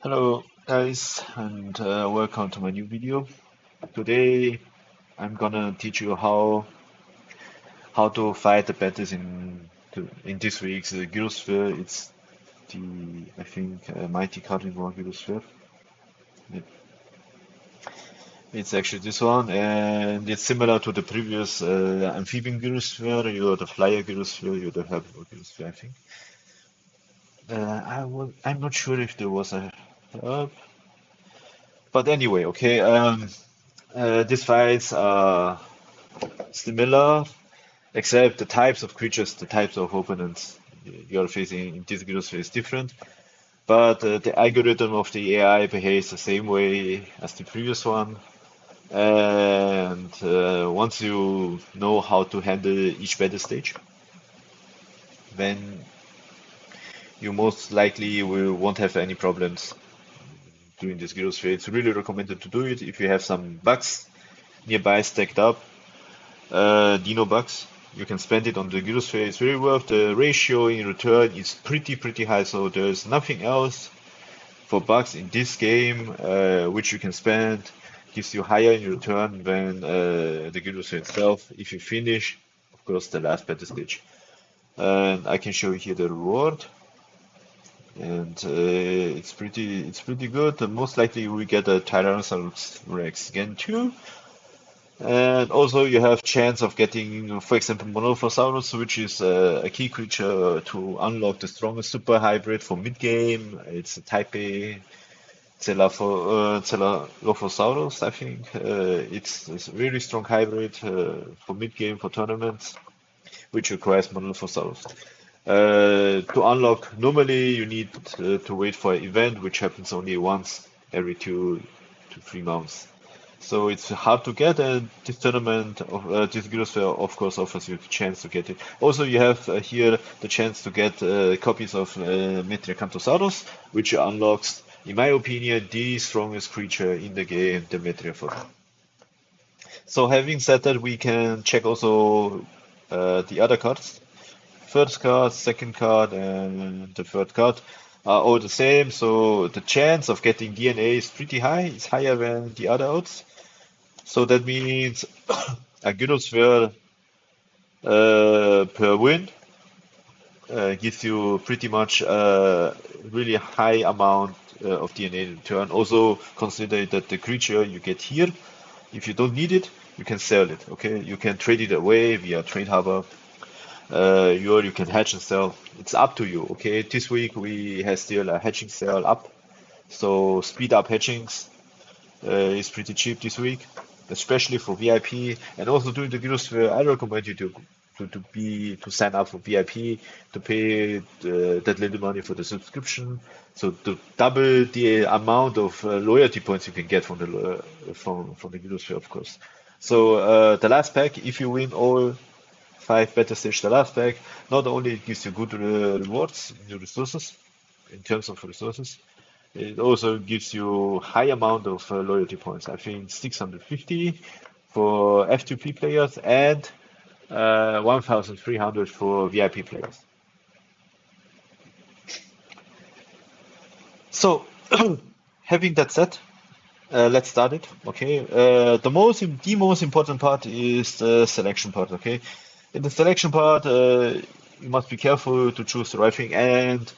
Hello guys, and welcome to my new video. Today I'm gonna teach you how to fight the battles in this week's Gyrosphere. It's the I think mighty Carnivore Gyrosphere. It- It's actually this one, and it's similar to the previous amphibian Gyrosphere. You're the flyer Gyrosphere, you're the herbivore Gyrosphere, I think. I'm not sure if there was a herb, but anyway, okay. These fights are similar. Except the types of creatures, the types of opponents you're facing in this Gyrosphere is different. But the algorithm of the AI behaves the same way as the previous one. And once you know how to handle each battle stage, then you most likely won't have any problems doing this Gyrosphere. It's really recommended to do it if you have some bugs nearby stacked up, Dino bugs. You can spend it on the Gyrosphere. It's very worth. The ratio in return is pretty high. So there's nothing else for bucks in this game which you can spend. Gives you higher in return than the Gyrosphere itself. If you finish, of course, the last battle stage. And I can show you here the reward. And it's pretty good. Most likely we get a Tyrannosaurus Rex Gen 2. And also you have chance of getting, for example, Monophosaurus, which is a key creature to unlock the strongest super hybrid for mid-game. It's a Type A Celalophosaurus, I think. It's a really strong hybrid for mid-game for tournaments, which requires Monophosaurus. To unlock, normally you need to wait for an event, which happens only once every 2 to 3 months. So it's hard to get, and this tournament of this Gyrosphere, of course, offers you the chance to get it. Also, you have here the chance to get copies of Metriacanthosaurus, which unlocks, in my opinion, the strongest creature in the game, the Metriaphos. So having said that, we can check also the other cards. First card, second card, and the third card are all the same. So the chance of getting DNA is pretty high. It's higher than the other odds. So that means a Gyrosphere per win gives you pretty much a really high amount of DNA in return. Also consider that the creature you get here, if you don't need it, you can sell it. Okay, you can trade it away via Trade Harbor. You can hedge and sell. It's up to you. Okay, this week we have still a hedging sale up, so speed up hedgings is pretty cheap this week, especially for VIP. And also during the Gyrosphere, I recommend you to sign up for VIP, to pay that little money for the subscription, so to double the amount of loyalty points you can get from the Gyrosphere, of course. So the last pack, if you win all 5 Battlestage, the last pack, not only it gives you good rewards in your resources, in terms of resources, it also gives you high amount of loyalty points. I think 650 for F2P players and 1,300 for VIP players. So, having that said, let's start it. Okay. The most important part is the selection part. Okay. In the selection part, you must be careful to choose the right thing, and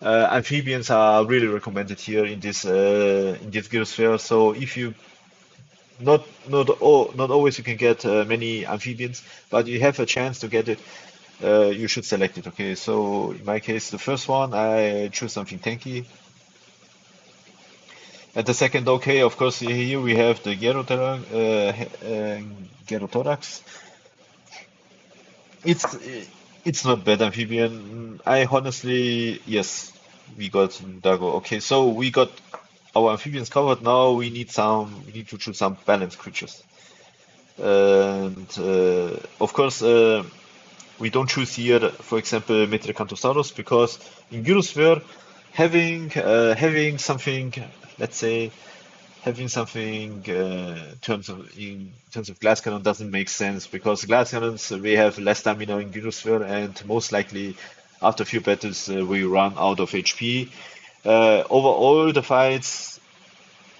amphibians are really recommended here in this Gyrosphere. So if you not always you can get many amphibians, but you have a chance to get it, you should select it. Okay, so in my case, the first one I choose something tanky, and the second, okay, of course, here we have the Gyrotorax. It's it's not bad amphibian. I honestly, yes, we got Dago. Okay, so we got our amphibians covered. Now we need to choose some balanced creatures. And of course, we don't choose here, for example, Metriacanthosaurus, because in Gyrosphere, having something, let's say, having something in terms of glass cannon doesn't make sense, because glass cannons we have less stamina in Gyrosphere, and most likely after a few battles we run out of HP. Over all the fights,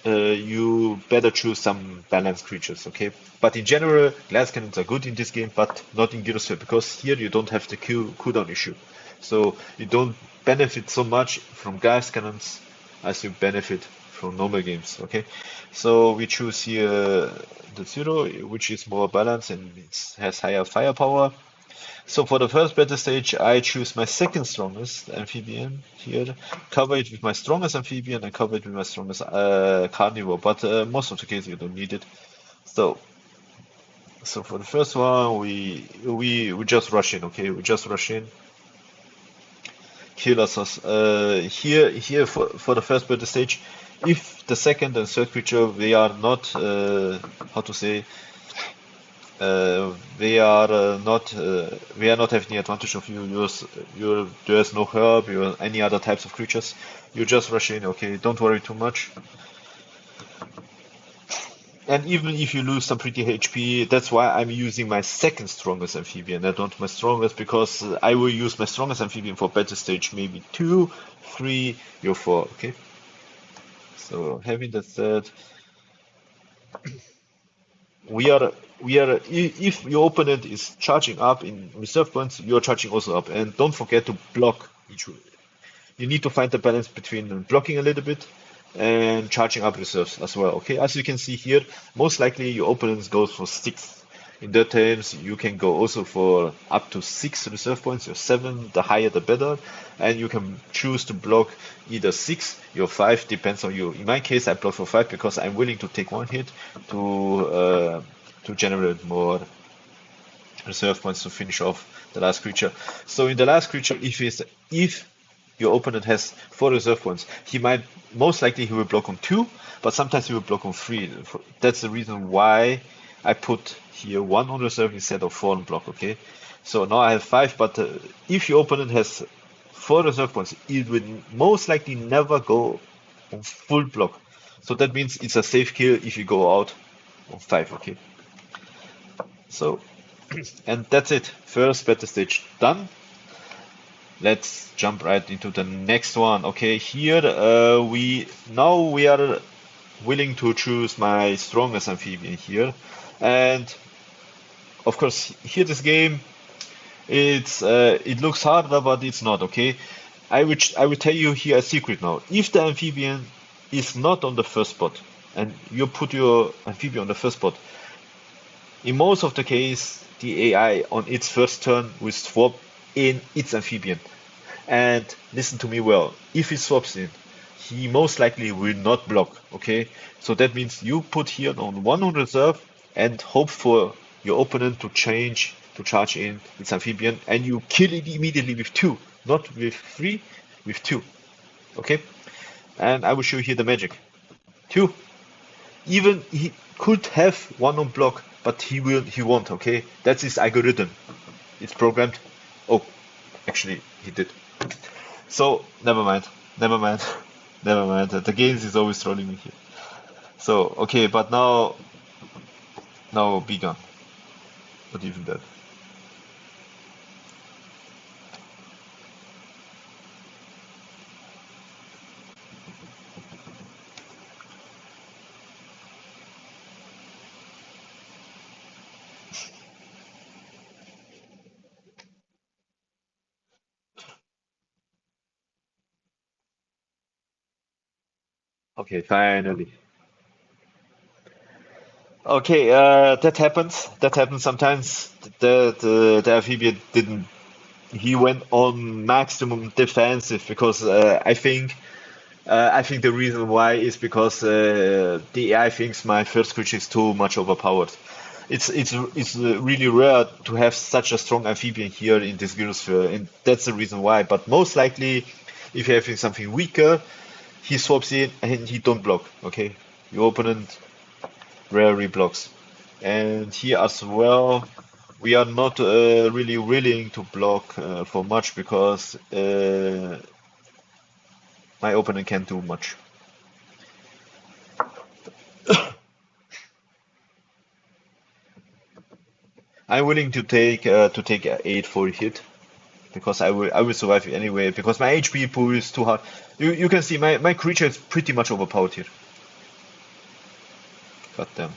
you better choose some balanced creatures, okay? But in general, glass cannons are good in this game, but not in Gyrosphere, because here you don't have the cooldown issue. So you don't benefit so much from glass cannons as you benefit from normal games, okay? So we choose here the zero, which is more balanced and it has higher firepower. So for the first battle stage, I choose my second strongest amphibian here, cover it with my strongest amphibian, and cover it with my strongest carnivore. But most of the cases you don't need it. So so for the first one, we just rush in, okay? We just rush in, kill us. Here for the first battle stage, if the second and third creature they are not how to say we are not having the advantage of you. There's no herb, you any other types of creatures. You just rush in, okay? Don't worry too much. And even if you lose some pretty HP, that's why I'm using my second strongest amphibian, and not my strongest, because I will use my strongest amphibian for battle stage maybe 2, 3, or 4, okay? So having that said, if your opponent is charging up in reserve points, you're charging also up. And don't forget to block each. You need to find the balance between blocking a little bit and charging up reserves as well. Okay, as you can see here, most likely your opponent goes for 6. In that terms, you can go also for up to 6 reserve points, or 7, the higher the better. And you can choose to block either 6 or 5, depends on you. In my case, I block for 5 because I'm willing to take one hit to generate more reserve points to finish off the last creature. So in the last creature, if your opponent has 4 reserve points, most likely he will block on 2, but sometimes he will block on 3. That's the reason why I put here 1 on reserve instead of 4 on block, okay? So now I have 5, but if your opponent has 4 reserve points, it will most likely never go on full block. So that means it's a safe kill if you go out on 5, okay? So, and that's it. First battle stage done. Let's jump right into the next one. Okay, here we are willing to choose my strongest amphibian here, and of course here this game it looks harder, but it's not. Okay, I will tell you here a secret now. If the amphibian is not on the first spot, and you put your amphibian on the first spot, in most of the case the AI on its first turn will swap in its amphibian. And listen to me well, if he swaps in, he most likely will not block, okay? So that means you put here on 1 on reserve and hope for your opponent to charge in with amphibian, and you kill it immediately with 2, not with 3, with 2, okay? And I will show you here the magic. 2. Even he could have 1 on block, but he won't, okay? That's his algorithm. It's programmed. Oh, actually, he did. So, never mind. Never mind. Never mind. The games is always trolling me here. So, okay, but now be gone. Not even that. Okay, finally. Okay, that happens. That happens sometimes. The amphibian didn't. He went on maximum defensive because I think the reason why is because the AI thinks my first creature is too much overpowered. It's really rare to have such a strong amphibian here in this Gyrosphere, and that's the reason why. But most likely, if you're having something weaker, he swaps in and he don't block. Okay, your opponent rarely blocks, and here as well. We are not really willing to block for much because my opponent can't do much. I'm willing to take a 8 for a hit. because I will survive anyway because my HP pool is too hard. You can see my creature is pretty much overpowered here. God damn.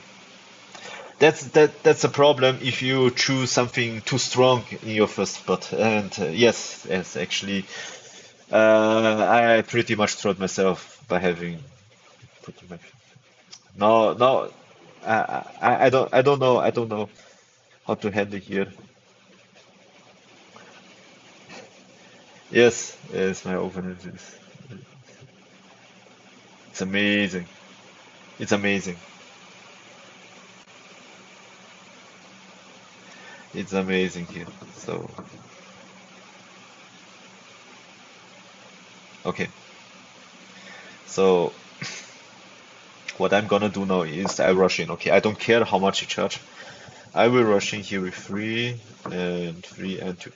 That's a problem if you choose something too strong in your first spot. And yes, actually, I pretty much throwed myself by having pretty much. No, no, I don't know how to handle here. Yes, my opponent is. It's amazing. It's amazing. It's amazing here. So, okay. So, what I'm gonna do now is I rush in. Okay, I don't care how much you charge. I will rush in here with three and two.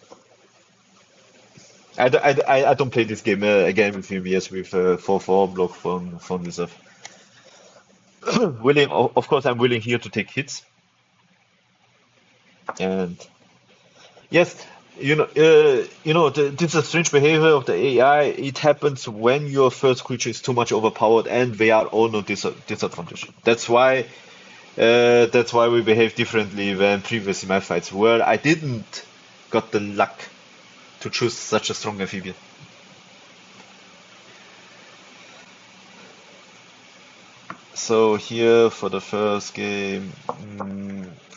I don't play this game again with him. Yes, with 4-4 block from reserve. Willing, of course, I'm willing here to take hits. And yes, this is a strange behavior of the AI. It happens when your first creature is too much overpowered and they are all no disadvantage. That's why we behave differently than previous in my fights, where I didn't got the luck to choose such a strong amphibian. So here for the first game,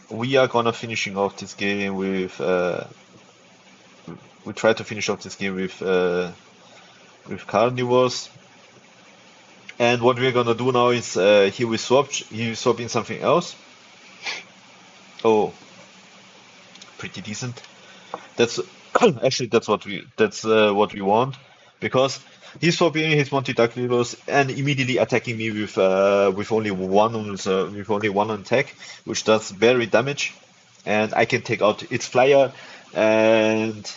we are gonna finishing off this game with we try to finish off this game with carnivores. And what we're gonna do now is he will swap in something else. Oh, pretty decent. That's actually that's what we want because he's swapping his Monty Ducklilos and immediately attacking me with only one on attack, which does very damage, and I can take out its flyer, and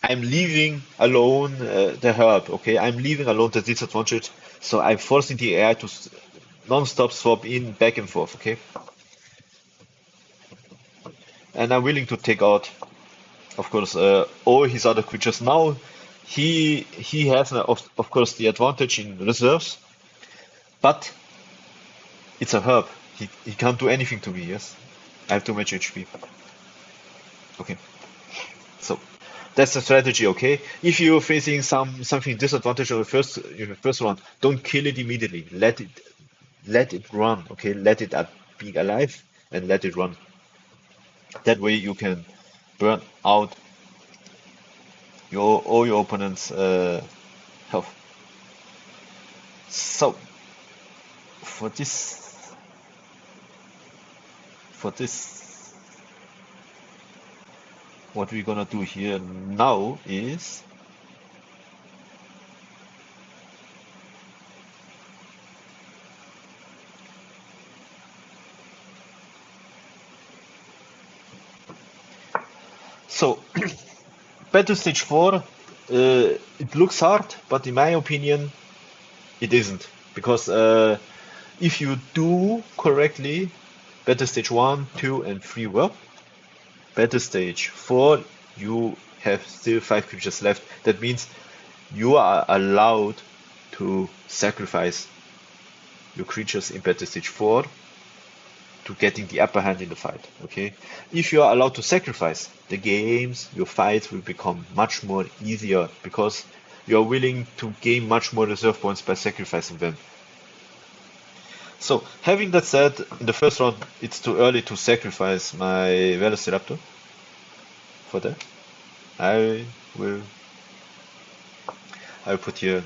I'm leaving alone the herb. Okay, I'm leaving alone the disadvantage, so I'm forcing the AI to non-stop swap in back and forth. Okay, and I'm willing to take out, of course, all his other creatures. Now he has, of course, the advantage in reserves, but it's a herb. He can't do anything to me, yes? I have too much HP. Okay, so that's the strategy, okay? If you're facing something disadvantage on the first round, don't kill it immediately. Let it run, okay? Let it be alive and let it run. That way you can burn out all your opponent's health. So for this, what we're gonna do here now is so Battle Stage 4. It looks hard, but in my opinion, it isn't because if you do correctly, Battle Stage 1, 2, and 3 well. Battle Stage 4, you have still 5 creatures left. That means you are allowed to sacrifice your creatures in Battle Stage 4 to getting the upper hand in the fight. Okay, if you are allowed to sacrifice, your fights will become much more easier because you are willing to gain much more reserve points by sacrificing them. So, having that said, in the first round, it's too early to sacrifice my Velociraptor for that. I will I will put here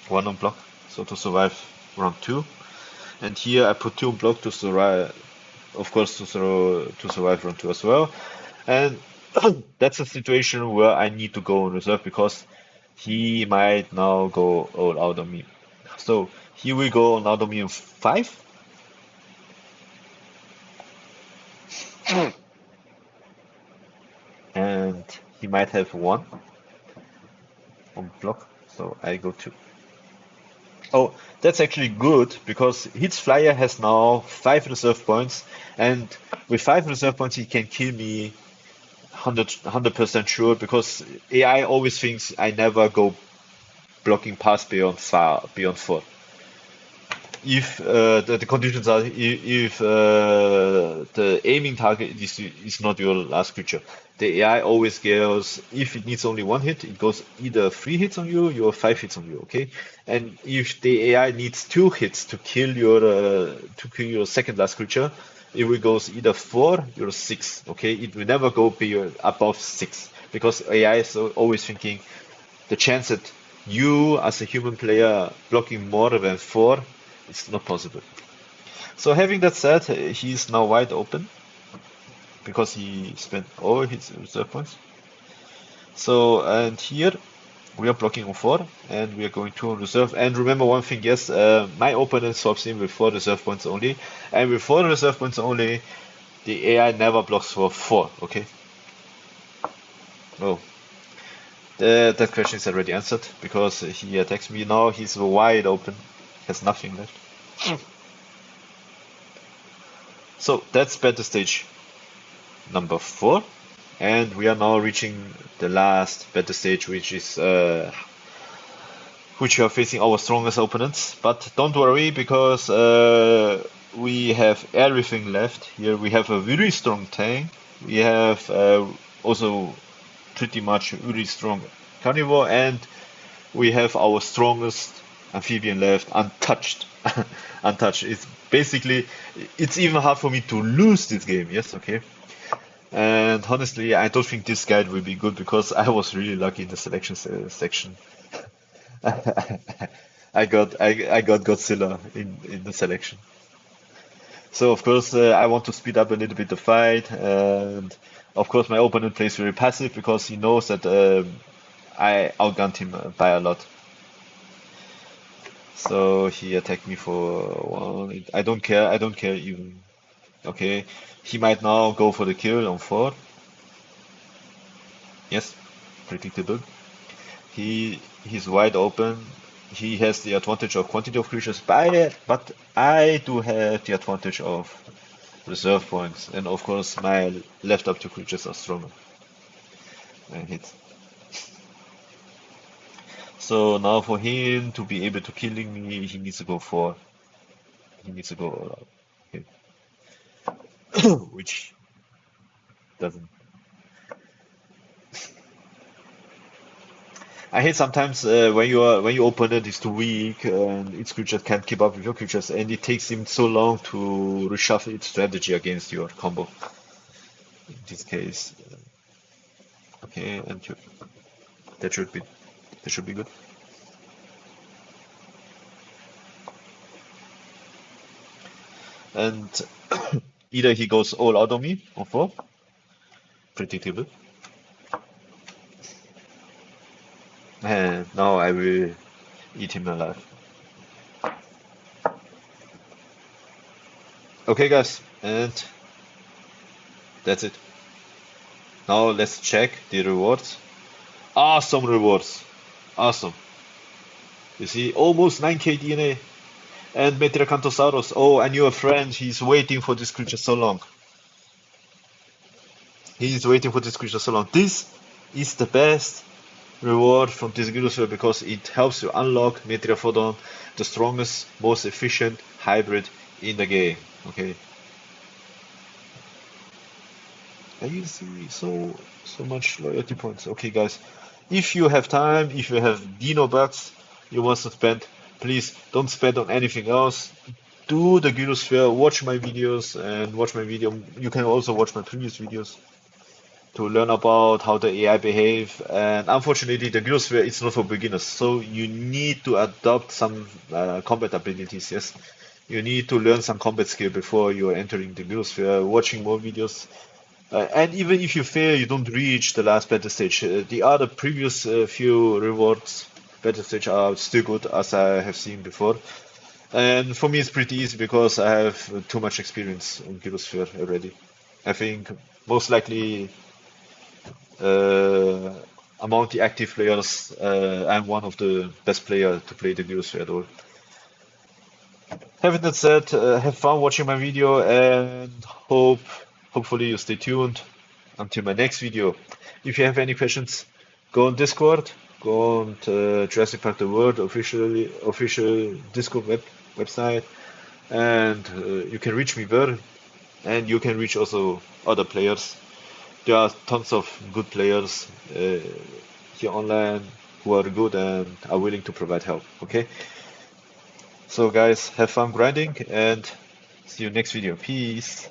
one on block, so to survive round two. And here I put two on block to survive, of course, to survive round two as well. And that's a situation where I need to go on reserve because he might now go all out on me. So he will go all out on me in five. And he might have one on block, so I go two. Oh, that's actually good because his flyer has now 5 reserve points, and with 5 reserve points he can kill me 100% sure because AI always thinks I never go blocking past beyond 4. If the conditions are if the aiming target is not your last creature, the AI always goes if it needs only one hit, it goes either 3 hits on you or 5 hits on you, okay? And if the AI needs 2 hits to kill your second last creature, it will goes either 4 or 6, okay? It will never go above 6 because AI is always thinking the chance that you as a human player blocking more than 4, it's not possible. So having that said, he is now wide open because he spent all his reserve points. So and here we are blocking on 4 and we are going 2 on reserve. And remember one thing, yes, my opponent swaps in with 4 reserve points only, and with 4 reserve points only, the AI never blocks for 4. Okay. Oh. That question is already answered because he attacks me now. He's wide open, has nothing left. So that's Battlestage number 4, and we are now reaching the last Battlestage, which we are facing our strongest opponents. But don't worry because we have everything left. Here we have a very strong tank. We have also pretty much really strong Carnivore, and we have our strongest amphibian left, untouched. Untouched. It's even hard for me to lose this game. Yes, okay. And honestly, I don't think this guide will be good because I was really lucky in the selection section. I got Godzilla in the selection. So of course I want to speed up a little bit the fight, and of course my opponent plays very passive because he knows that I outgunned him by a lot. So he attacked me for 1. I don't care. I don't care even. Okay, he might now go for the kill on 4. Yes, predictable. He's wide open. He has the advantage of quantity of creatures, but I do have the advantage of reserve points, and of course my left up 2 creatures are stronger. And hit. So now for him to be able to killing me, he needs to go 4. He needs to go all out. Okay. Which doesn't. I hate sometimes when your opponent is too weak and its creatures can't keep up with your creatures, and it takes him so long to reshuffle its strategy against your combo. In this case, okay, and that should be good. And either he goes all out on me on 4, predictable, and now I will eat him alive. Okay, guys, and that's it. Now let's check the rewards. Awesome rewards. Awesome. You see, almost 9k DNA. And Metriacanthosaurus. Oh, I knew a friend. He's waiting for this creature so long. He's waiting for this creature so long. This is the best reward from this Gyrosphere because it helps you unlock Metriaphodon, the strongest, most efficient hybrid in the game. Okay. And you see so much loyalty points. Okay, guys. If you have time, if you have Dino bucks you want to spend, please don't spend on anything else. Do the Gyrosphere, watch my videos and watch my video. You can also watch my previous videos to learn about how the AI behave. And unfortunately, the Gyrosphere is not for beginners, so you need to adopt some combat abilities. Yes, you need to learn some combat skill before you are entering the Gyrosphere. Watching more videos. And even if you fail, you don't reach the last battle stage. The other previous few rewards battle stage are still good, as I have seen before. And for me, it's pretty easy because I have too much experience on Gyrosphere already. I think most likely among the active players, I'm one of the best players to play the Gyrosphere at all. Having that said, have fun watching my video and hopefully you stay tuned. until my next video. If you have any questions, go on Discord, go on Jurassic Park the World official Discord website, and you can reach me there, and you can reach also other players. There are tons of good players here online who are good and are willing to provide help. Okay, so guys, have fun grinding and see you next video. Peace.